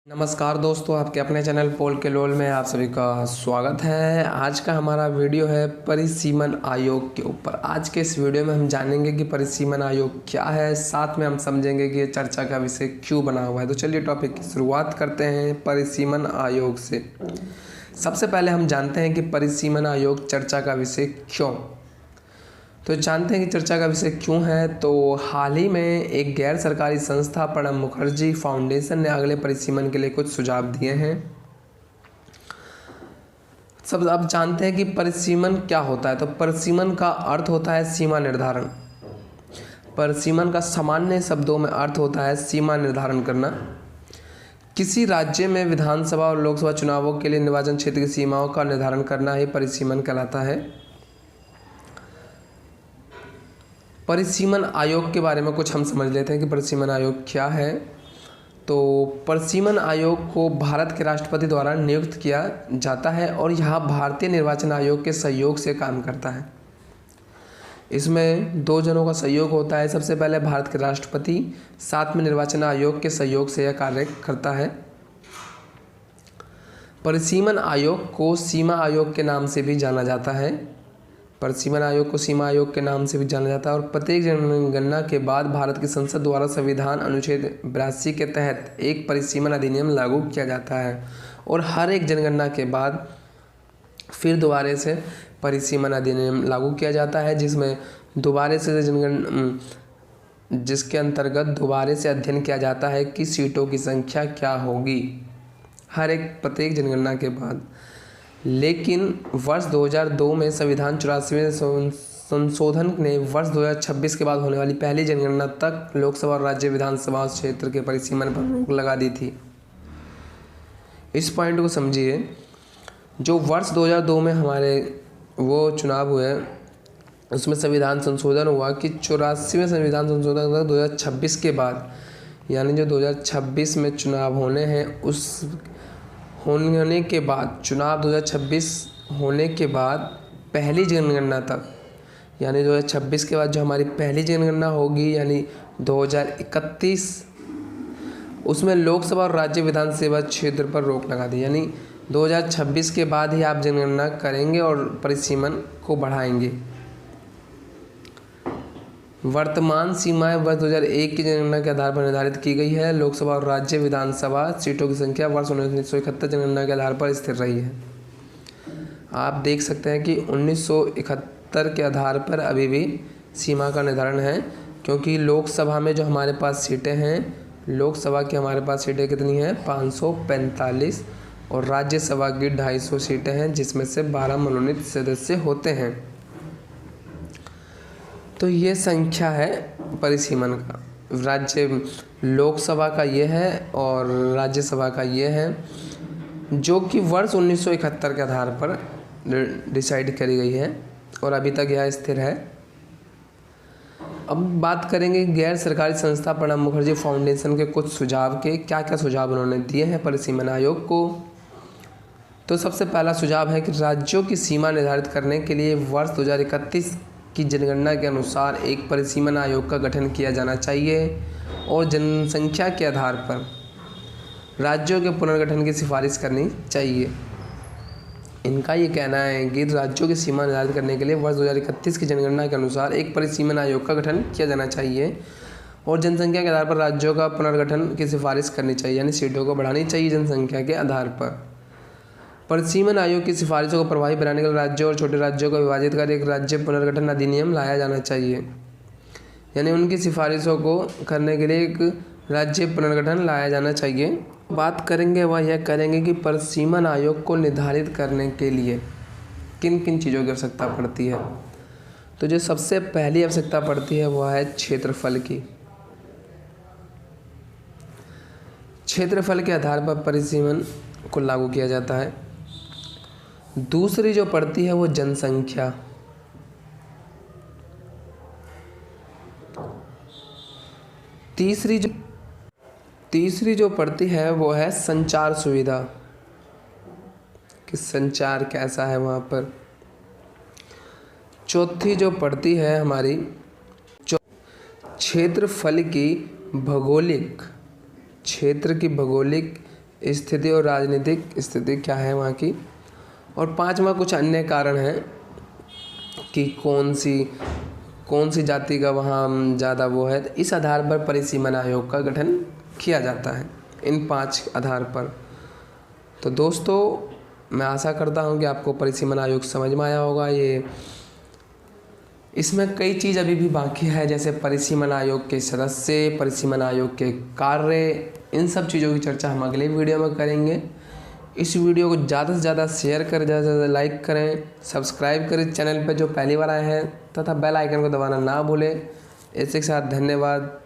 नमस्कार दोस्तों, आपके अपने चैनल पोल के लोल में आप सभी का स्वागत है। आज का हमारा वीडियो है परिसीमन आयोग के ऊपर। आज के इस वीडियो में हम जानेंगे कि परिसीमन आयोग क्या है, साथ में हम समझेंगे कि ये चर्चा का विषय क्यों बना हुआ है। तो चलिए टॉपिक की शुरुआत करते हैं परिसीमन आयोग से। सबसे पहले हम जानते हैं कि परिसीमन आयोग चर्चा का विषय क्यों। तो जानते हैं कि चर्चा का विषय क्यों है। तो हाल ही में एक गैर सरकारी संस्था प्रणब मुखर्जी फाउंडेशन ने अगले परिसीमन के लिए कुछ सुझाव दिए हैं। सब अब जानते हैं कि परिसीमन क्या होता है। तो परिसीमन का अर्थ होता है सीमा निर्धारण। परिसीमन का सामान्य शब्दों में अर्थ होता है सीमा निर्धारण करना। किसी राज्य में विधानसभा और लोकसभा चुनावों के लिए निर्वाचन क्षेत्र की सीमाओं का निर्धारण करना ही परिसीमन कहलाता है। परिसीमन आयोग के बारे में कुछ हम समझ लेते हैं कि परिसीमन आयोग क्या है। तो परिसीमन आयोग को भारत के राष्ट्रपति द्वारा नियुक्त किया जाता है और यह भारतीय निर्वाचन आयोग के सहयोग से काम करता है। इसमें दो जनों का सहयोग होता है। सबसे पहले भारत के राष्ट्रपति, साथ में निर्वाचन आयोग के सहयोग से यह कार्य करता है। परिसीमन आयोग को सीमा आयोग के नाम से भी जाना जाता है। परिसीमन आयोग को सीमा आयोग के नाम से भी जाना जाता है। और प्रत्येक जनगणना के बाद भारत की संसद द्वारा संविधान अनुच्छेद 82 के तहत एक परिसीमन अधिनियम लागू किया जाता है। और हर एक जनगणना के बाद फिर दोबारा से परिसीमन अधिनियम लागू किया जाता है, जिसमें दोबारा से जिसके अंतर्गत दोबारा से अध्ययन किया जाता है कि सीटों की संख्या क्या होगी हर एक प्रत्येक जनगणना के बाद। लेकिन वर्ष 2002 में संविधान 84वें संशोधन ने वर्ष 2026 के बाद होने वाली पहली जनगणना तक लोकसभा और राज्य विधानसभा क्षेत्र के परिसीमन पर रोक लगा दी थी। इस पॉइंट को समझिए। जो वर्ष 2002 में हमारे वो चुनाव हुए, उसमें संविधान संशोधन हुआ कि 84वें संविधान संशोधन तक 2026 के बाद, यानी जो 2026 में चुनाव होने हैं, उस होने के बाद चुनाव 2026 होने के बाद पहली जनगणना तक, यानी 2026 के बाद जो हमारी पहली जनगणना होगी यानी 2031, उसमें लोकसभा और राज्य विधानसभा क्षेत्र पर रोक लगा दी। यानी 2026 के बाद ही आप जनगणना करेंगे और परिसीमन को बढ़ाएंगे। वर्तमान सीमाएं वर्ष 2001 की जनगणना के आधार पर निर्धारित की गई है। लोकसभा और राज्य विधानसभा सीटों की संख्या वर्ष 1971 जनगणना के आधार पर स्थिर रही है। आप देख सकते हैं कि 1971 के आधार पर अभी भी सीमा का निर्धारण है, क्योंकि लोकसभा में जो हमारे पास सीटें हैं, लोकसभा की हमारे पास सीटें कितनी हैं, 545, और राज्यसभा की 250 सीटें हैं, जिसमें से 12 मनोनीत सदस्य होते हैं। तो ये संख्या है परिसीमन का। राज्य लोकसभा का ये है और राज्यसभा का ये है, जो कि वर्ष 1971 के आधार पर डिसाइड करी गई है और अभी तक यह स्थिर है। अब बात करेंगे गैर सरकारी संस्था प्रणब मुखर्जी फाउंडेशन के कुछ सुझाव के। क्या क्या सुझाव उन्होंने दिए हैं परिसीमन आयोग को। तो सबसे पहला सुझाव है कि राज्यों की सीमा निर्धारित करने के लिए वर्ष 2031 की जनगणना के अनुसार एक परिसीमन आयोग का गठन किया जाना चाहिए और जनसंख्या के आधार पर राज्यों के पुनर्गठन की सिफारिश करनी चाहिए। इनका ये कहना है कि राज्यों की सीमा निर्धारित करने के लिए वर्ष 2031 की जनगणना के अनुसार एक परिसीमन आयोग का गठन किया जाना चाहिए और जनसंख्या के आधार पर राज्यों का पुनर्गठन की सिफारिश करनी चाहिए, यानी सीटों को बढ़ानी चाहिए जनसंख्या के आधार पर। परिसीमन आयोग की सिफारिशों को प्रभावी बनाने के लिए राज्यों और छोटे राज्यों को विभाजित कर एक राज्य पुनर्गठन अधिनियम लाया जाना चाहिए। यानी उनकी सिफारिशों को करने के लिए एक राज्य पुनर्गठन लाया जाना चाहिए। बात करेंगे वह यह करेंगे कि परिसीमन आयोग को निर्धारित करने के लिए किन किन चीज़ों की आवश्यकता पड़ती है। तो जो सबसे पहली आवश्यकता पड़ती है वह है क्षेत्रफल की। क्षेत्रफल के आधार पर परिसीमन को लागू किया जाता है। दूसरी जो पड़ती है वो जनसंख्या। तीसरी जो पड़ती है वो है संचार सुविधा, कि संचार कैसा है वहाँ पर। चौथी जो पड़ती है हमारी क्षेत्रफल की भौगोलिक क्षेत्र की भौगोलिक स्थिति और राजनीतिक स्थिति क्या है वहाँ की, और पाँचवा कुछ अन्य कारण हैं कि कौन सी जाति का वहाँ ज़्यादा वो है। तो इस आधार पर परिसीमन आयोग का गठन किया जाता है, इन 5 आधार पर। तो दोस्तों मैं आशा करता हूँ कि आपको परिसीमन आयोग समझ में आया होगा। ये इसमें कई चीज़ अभी भी बाकी है, जैसे परिसीमन आयोग के सदस्य, परिसीमन आयोग के कार्य, इन सब चीज़ों की चर्चा हम अगले वीडियो में करेंगे। इस वीडियो को ज़्यादा से ज़्यादा शेयर करें, ज़्यादा से ज़्यादा लाइक करें, सब्सक्राइब करें चैनल पर जो पहली बार आए हैं, तथा बेल आइकन को दबाना ना भूलें। इसके साथ धन्यवाद।